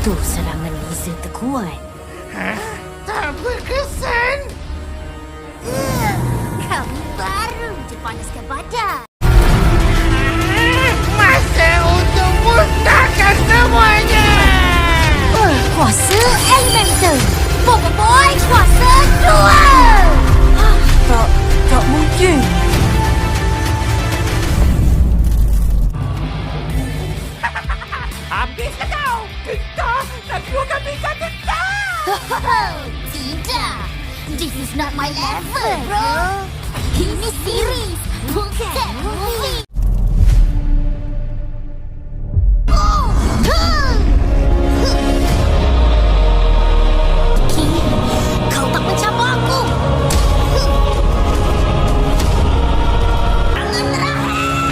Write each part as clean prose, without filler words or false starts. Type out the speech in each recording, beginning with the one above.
Itu serangan laser terkuat. Tak berkesan. Kami baru dipanaskan badan. Masa untuk musnahkan semuanya. Kuasa elemental. Bobo Boy kuasa 2. Tak mungkin. Habis kau. Kita nak keluarkan bintang kita. Tidak. This is not my level, bro. Ini series, bukan movie. Kau tak mencabar aku. Tangan terakhir.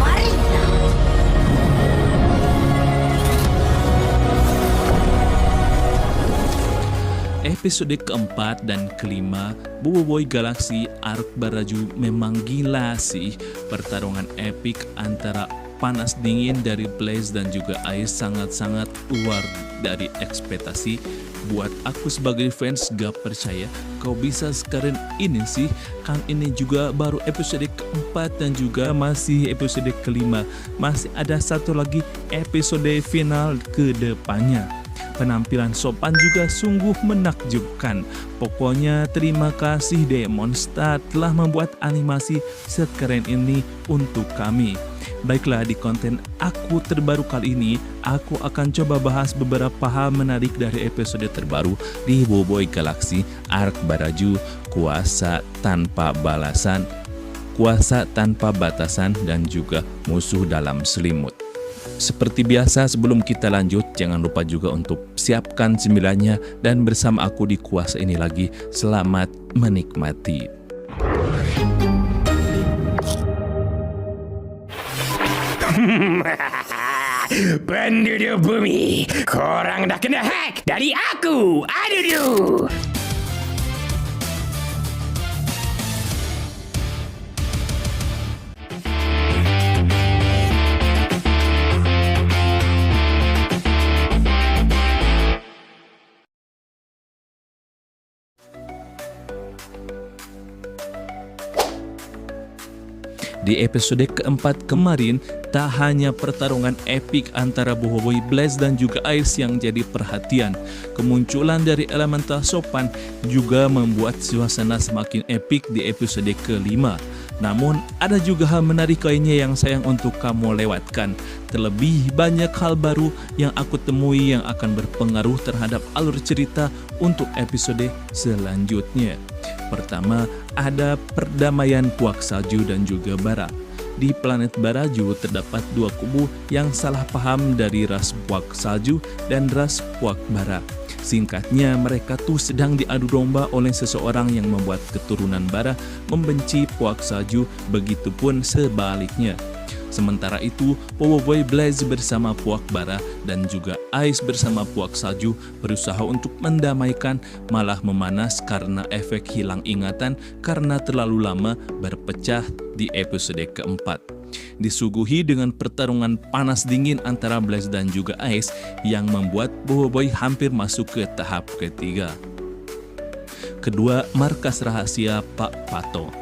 Marilah. Episode keempat dan kelima Bobo Boy Galaxy Arc Baraju memang gila sih. Pertarungan epik antara panas dingin dari Blaze dan juga Ice sangat-sangat luar dari ekspektasi. Buat aku sebagai fans gak percaya kau bisa sekeren ini sih. Kan ini juga baru episode keempat dan juga masih episode kelima. Masih ada satu lagi episode final ke depannya. Penampilan Sopan juga sungguh menakjubkan. Pokoknya terima kasih Demonstar telah membuat animasi sekeren ini untuk kami. Baiklah, di konten aku terbaru kali ini, aku akan coba bahas beberapa hal menarik dari episode terbaru di Bobo Boy Galaxy Arc Baraju, Kuasa Tanpa Balasan, Kuasa Tanpa Batasan, dan juga Musuh Dalam Selimut. Seperti biasa, sebelum kita lanjut, jangan lupa juga untuk siapkan cemilannya dan bersama aku di kuasa ini lagi. Selamat menikmati. Penduduk bumi, korang dah kena hack dari aku, Adudu. Di episode keempat kemarin, tak hanya pertarungan epik antara Bobo Boy, Blaze dan juga Ice yang jadi perhatian. Kemunculan dari elemental Sopan juga membuat suasana semakin epik di episode kelima. Namun, ada juga hal menarik lainnya yang sayang untuk kamu lewatkan. Terlebih banyak hal baru yang aku temui yang akan berpengaruh terhadap alur cerita untuk episode selanjutnya. Pertama, ada perdamaian Puak Salju dan juga Bara. Di planet Baraju terdapat dua kubu yang salah paham dari ras Puak Salju dan ras Puak Bara. Singkatnya, mereka tuh sedang diadu domba oleh seseorang yang membuat keturunan Bara membenci Puak Salju, begitupun sebaliknya. Sementara itu, Bobo Boy Blaze bersama Puak Bara dan juga Ice bersama Puak Salju berusaha untuk mendamaikan, malah memanas karena efek hilang ingatan karena terlalu lama berpecah di episode keempat. Disuguhi dengan pertarungan panas dingin antara Blaze dan juga Ice yang membuat Bobo Boy hampir masuk ke tahap ketiga. Kedua, markas rahasia Pak Pato.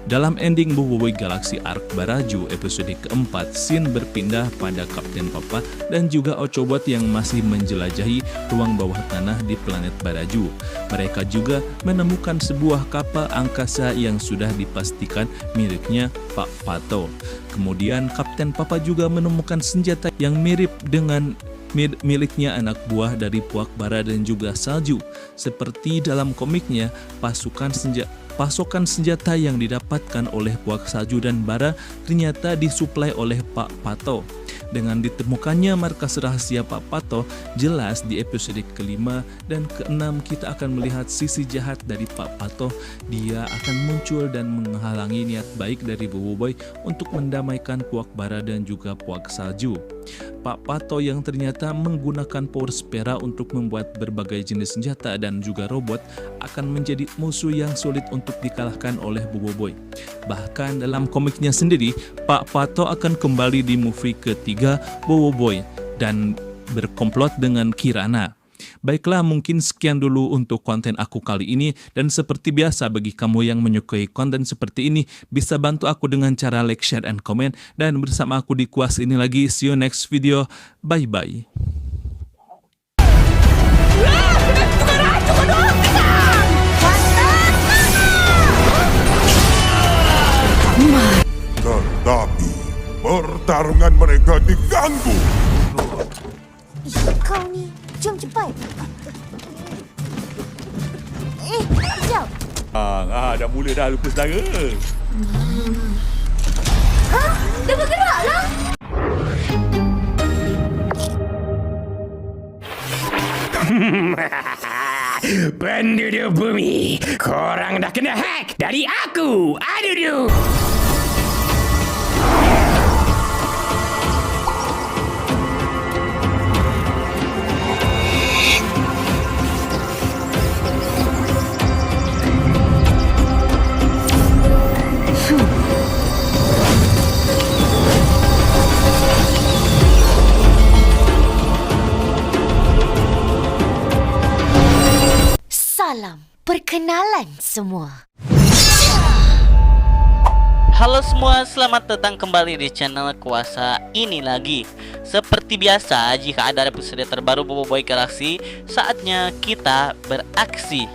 Dalam ending Bobo Boy Galaxy Arc Baraju episode keempat, scene berpindah pada Kapten Papa dan juga Ochobot yang masih menjelajahi ruang bawah tanah di planet Baraju. Mereka juga menemukan sebuah kapal angkasa yang sudah dipastikan miliknya Pak Pato. Kemudian Kapten Papa juga menemukan senjata yang mirip dengan miliknya anak buah dari Puak Bara dan juga Salju. Seperti dalam komiknya, pasokan senjata yang didapatkan oleh Puak Salju dan Bara ternyata disuplai oleh Pak Pato. Dengan ditemukannya markas rahasia Pak Pato, jelas di episode kelima dan keenam kita akan melihat sisi jahat dari Pak Pato. Dia akan muncul dan menghalangi niat baik dari Bobo Boy untuk mendamaikan Puak Bara dan juga Puak Salju. Pak Pato yang ternyata menggunakan Power Spera untuk membuat berbagai jenis senjata dan juga robot akan menjadi musuh yang sulit untuk dikalahkan oleh Bobo Boy. Bahkan dalam komiknya sendiri, Pak Pato akan kembali di movie ketiga Bobo Boy dan berkomplot dengan Kirana. Baiklah, mungkin sekian dulu untuk konten aku kali ini, dan seperti biasa bagi kamu yang menyukai konten seperti ini bisa bantu aku dengan cara like, share, and comment. Dan bersama aku di Kuas ini lagi, see you next video, bye bye. Tetapi pertarungan mereka diganggu. Kau ni, jom cepat. Sekejap. Dah mula dah lupa saudara. Dia bergerak lah. Penduduk bumi, korang dah kena hack dari aku. Aduh. Salam perkenalan semua. Halo semua, selamat datang kembali di channel Kuasa ini lagi. Seperti biasa, jika ada episode terbaru Boboiboy Galaxy, saatnya kita beraksi.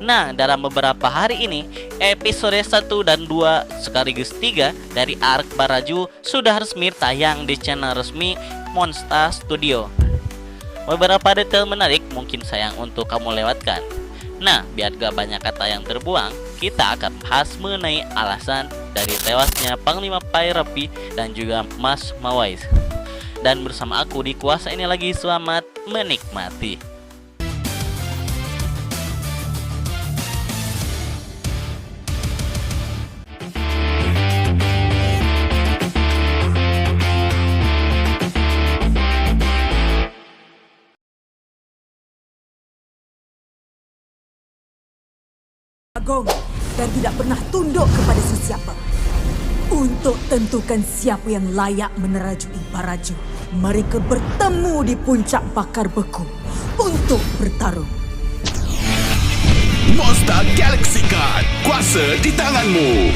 Nah, dalam beberapa hari ini, episode 1 dan 2 sekaligus 3 dari Arc Baraju sudah resmi tayang di channel resmi Monster Studio. Beberapa detail menarik mungkin sayang untuk kamu lewatkan. Nah, biar gak banyak kata yang terbuang, kita akan bahas mengenai alasan dari tewasnya Panglima Pyrapi dan juga Mas Mawais. Dan bersama aku di Kuasa ini lagi, selamat menikmati. Agung dan tidak pernah tunduk kepada sesiapa. Untuk tentukan siapa yang layak menerajui Baraju, mereka bertemu di puncak Bakar Beku untuk bertarung. Monster Galaxy Card, kuasa di tanganmu.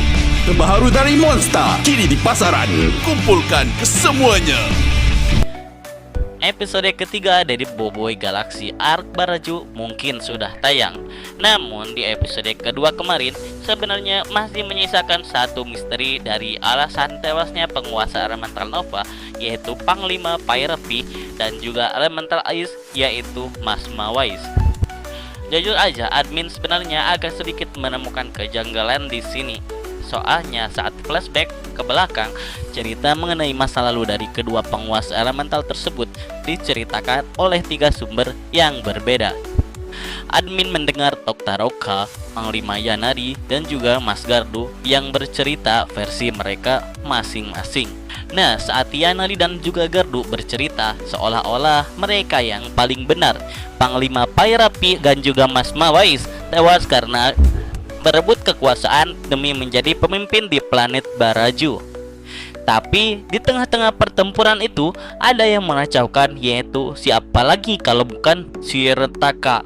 Terbaru dari Monster, kini di pasaran. Kumpulkan kesemuanya. Episode ketiga dari Boboiboy Galaxy Arc Baraju mungkin sudah tayang. Namun di episode kedua kemarin sebenarnya masih menyisakan satu misteri dari alasan tewasnya penguasa Elemental Nova, yaitu Panglima Pyrapi, dan juga Elemental Ice, yaitu Mas Mawais. Jujur aja, admin sebenarnya agak sedikit menemukan kejanggalan di sini. Soalnya saat flashback ke belakang, cerita mengenai masa lalu dari kedua penguasa elemental tersebut diceritakan oleh 3 sumber yang berbeda. Admin mendengar Toktaroka, Panglima Yanari, dan juga Mas Gardu yang bercerita versi mereka masing-masing. Nah, saat Yanari dan juga Gardu bercerita, seolah-olah mereka yang paling benar. Panglima Pyrapi dan juga Mas Mawais tewas karena berebut kekuasaan demi menjadi pemimpin di planet Baraju. Tapi di tengah-tengah pertempuran itu ada yang mengacaukan, yaitu siapa lagi kalau bukan si Retaka.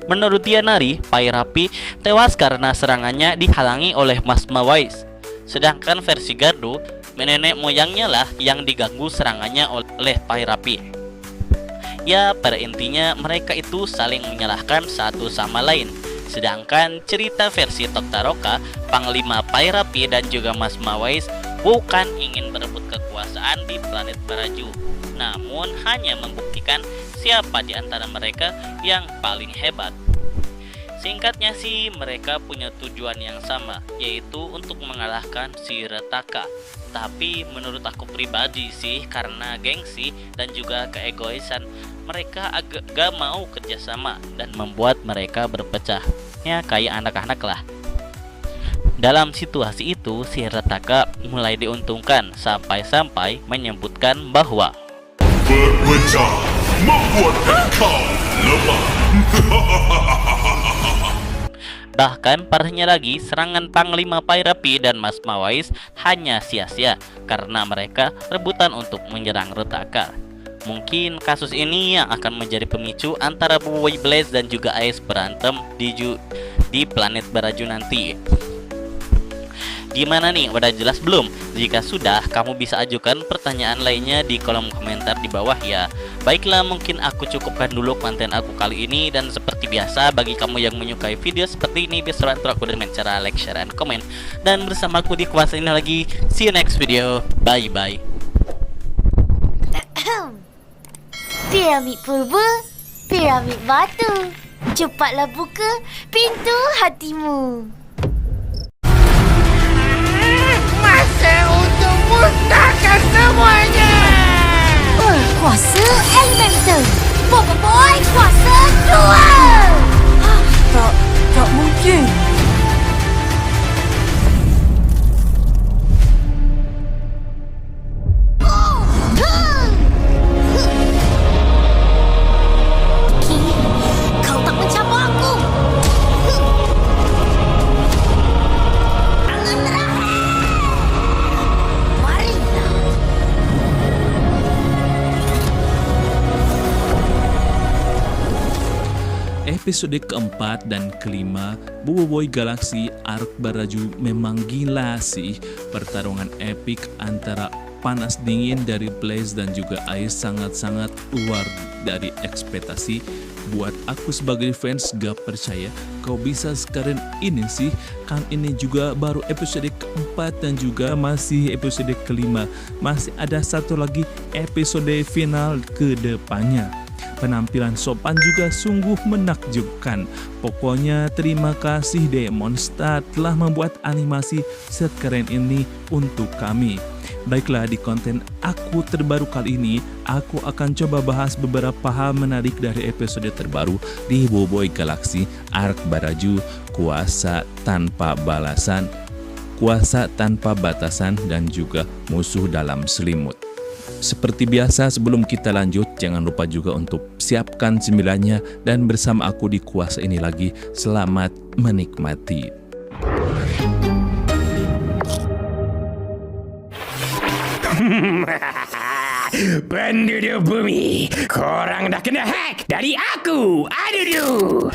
Menurut Yanari, Pyrapi tewas karena serangannya dihalangi oleh Mas Mawais. Sedangkan versi Gardu, nenek moyangnya lah yang diganggu serangannya oleh Pyrapi. Ya, pada intinya mereka itu saling menyalahkan satu sama lain. Sedangkan cerita versi Toktaroka, Panglima Pyrapi dan juga Mas Mawais bukan ingin berebut kekuasaan di planet Baraju, namun hanya membuktikan siapa di antara mereka yang paling hebat. Singkatnya sih, mereka punya tujuan yang sama, yaitu untuk mengalahkan si Retaka. Tapi menurut aku pribadi sih, karena gengsi dan juga keegoisan, mereka agak gak mau kerjasama dan membuat mereka berpecah. Ya, kayak anak-anak lah. Dalam situasi itu, si Retaka mulai diuntungkan sampai-sampai menyebutkan bahwa Berpecah membuatkan kau lemah. bahkan parahnya lagi, serangan Panglima Pyrapi dan Mas Mawais hanya sia-sia karena mereka rebutan untuk menyerang Retaka. Mungkin kasus ini yang akan menjadi pemicu antara Boboiboy Blaze dan juga Ais berantem di planet Baraju nanti. Gimana nih, udah jelas belum? Jika sudah, kamu bisa ajukan pertanyaan lainnya di kolom komentar di bawah ya. Baiklah, mungkin aku cukupkan dulu konten aku kali ini. Dan seperti biasa, bagi kamu yang menyukai video seperti ini, bisa bantu aku dengan cara like, share, dan komen. Dan bersama aku di Kuasa ini lagi. See you next video. Bye bye. Piramid purba, piramid batu. Cepatlah buka pintu hatimu. Masa untuk musnahkan semuanya. Kuasa elemental. Boboiboy kuasa 2. Tak mungkin. Kau tak mencapai aku. Tangan terakhir. Marilah. Episode keempat dan kelima Boboiboy Galaxy Arc Baraju memang gila sih. Pertarungan epik antara panas dingin dari Blaze dan juga Ais sangat-sangat luar dari ekspektasi. Buat aku sebagai fans gak percaya kau bisa sekeren ini sih. Kan ini juga baru episode keempat dan juga masih episode kelima. Masih ada satu lagi episode final ke depannya. Penampilan Sopan juga sungguh menakjubkan. Pokoknya terima kasih Demonstar telah membuat animasi sekeren ini untuk kami. Baiklah, di konten aku terbaru kali ini, aku akan coba bahas beberapa hal menarik dari episode terbaru di Boboiboy Galaxy Arc Baraju, Kuasa Tanpa Balasan, Kuasa Tanpa Batasan, dan juga Musuh Dalam Selimut. Seperti biasa, sebelum kita lanjut, jangan lupa juga untuk siapkan cemilannya dan bersama aku di Kuasa ini lagi. Selamat menikmati. Penduduk bumi, korang dah kena hack dari aku, Adudu.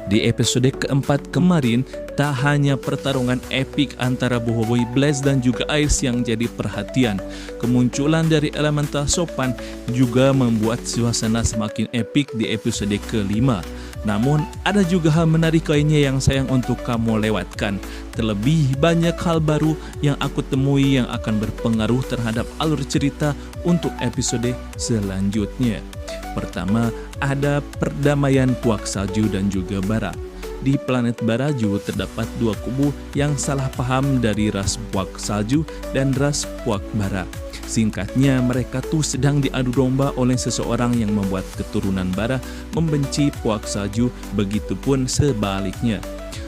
Di episode keempat kemarin, tak hanya pertarungan epik antara Boboiboy Blaze dan juga Ais yang jadi perhatian. Kemunculan dari elemental Sopan juga membuat suasana semakin epik di episode kelima. Namun, ada juga hal menarik lainnya yang sayang untuk kamu lewatkan. Terlebih banyak hal baru yang aku temui yang akan berpengaruh terhadap alur cerita untuk episode selanjutnya. Pertama, ada perdamaian Puak Salju dan juga Bara. Di planet Baraju terdapat dua kubu yang salah paham dari ras Puak Salju dan ras Puak Bara. Singkatnya, mereka tuh sedang diadu domba oleh seseorang yang membuat keturunan Bara membenci Puak Salju, begitupun sebaliknya.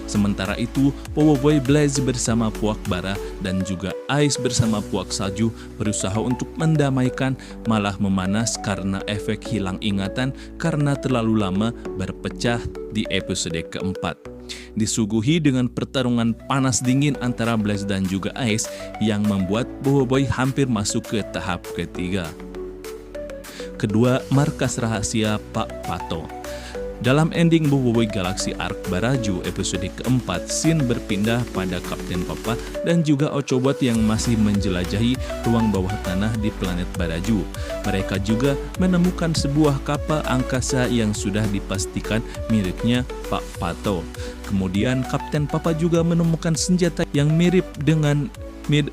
Sementara itu, Boboiboy Blaze bersama Puak Bara dan juga Ais bersama Puak Salju berusaha untuk mendamaikan, malah memanas karena efek hilang ingatan karena terlalu lama berpecah di episode keempat. Disuguhi dengan pertarungan panas dingin antara Blaze dan juga Ais yang membuat Boboiboy hampir masuk ke tahap ketiga. Kedua, markas rahasia Pak Pato. Dalam ending Boboiboy Galaxy Arc Baraju episode keempat, scene berpindah pada Kapten Papa dan juga Ochobot yang masih menjelajahi ruang bawah tanah di planet Baraju. Mereka juga menemukan sebuah kapal angkasa yang sudah dipastikan miliknya Pak Pato. Kemudian Kapten Papa juga menemukan senjata yang mirip dengan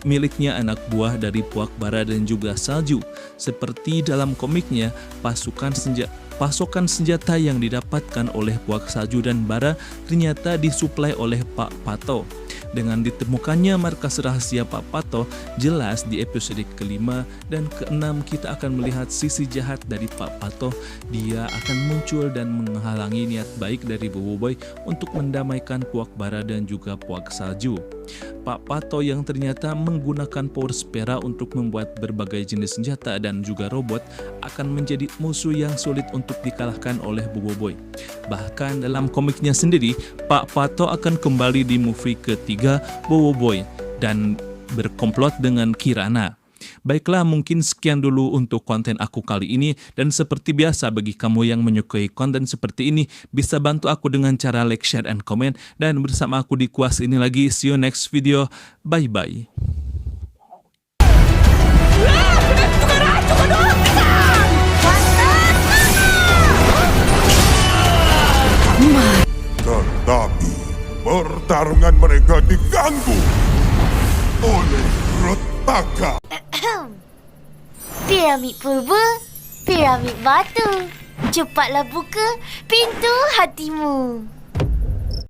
miliknya anak buah dari Puak Bara dan juga Salju. Seperti dalam komiknya, pasokan senjata yang didapatkan oleh Puak Salju dan Bara ternyata disuplai oleh Pak Pato. Dengan ditemukannya markas rahasia Pak Pato, jelas di episode kelima dan keenam kita akan melihat sisi jahat dari Pak Pato. Dia akan muncul dan menghalangi niat baik dari Boboiboy untuk mendamaikan Puak Bara dan juga Puak Salju. Pak Pato yang ternyata menggunakan power Spera untuk membuat berbagai jenis senjata dan juga robot akan menjadi musuh yang sulit untuk dikalahkan oleh Bobo Boy. Bahkan dalam komiknya sendiri, Pak Pato akan kembali di movie ketiga Bobo Boy dan berkomplot dengan Kirana. Baiklah, mungkin sekian dulu untuk konten aku kali ini, dan seperti biasa bagi kamu yang menyukai konten seperti ini bisa bantu aku dengan cara like, share, and comment. Dan bersama aku di Kuas ini lagi, see you next video, bye bye. Tetapi pertarungan mereka diganggu oleh retakan. Piramid purba, piramid batu. Cepatlah buka pintu hatimu.